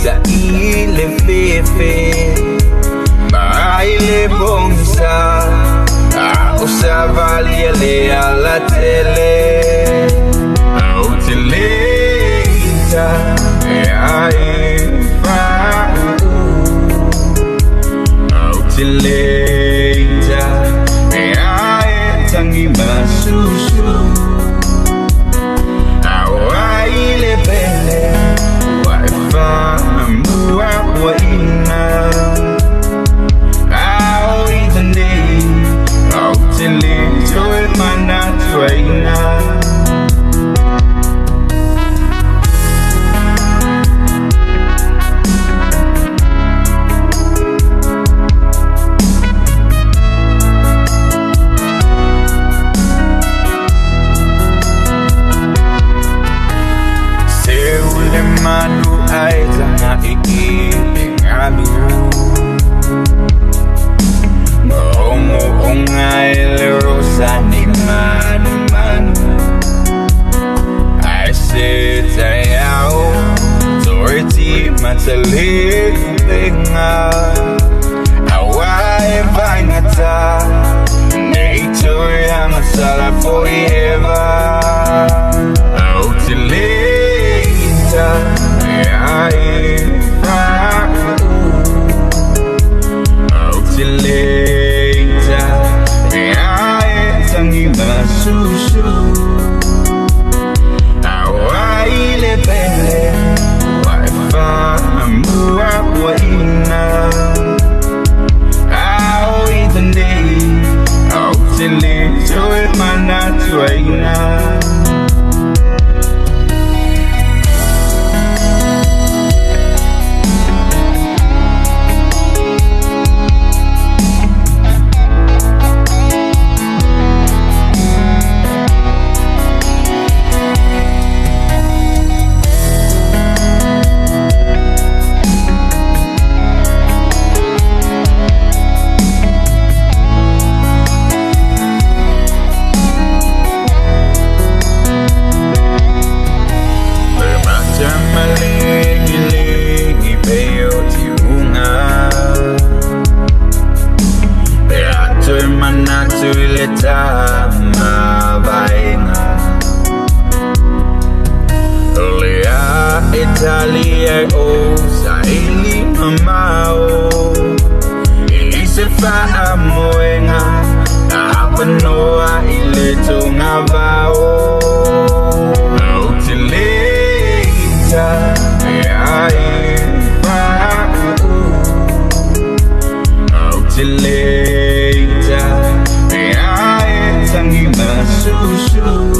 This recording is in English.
sa ile fefe baile bongsa usavalia le alla tele utilita utilita tangi masusu awaile bele waifa mbua kwa ina au itande utilito Manatuaina Mautoatasi na iilingalu Ngomo ongaile rosa ni manu I sit ayao Torti matalilinga Hawaii bangata Nature yang masala forever Utilita utilita tangi masusu awaile bele waifa mbua kwa ina au itande utilito Manatuaina Italia sa ili mamao Isifa amoenga Apanoa ileto ngavao Utilita Utilita tangi masusu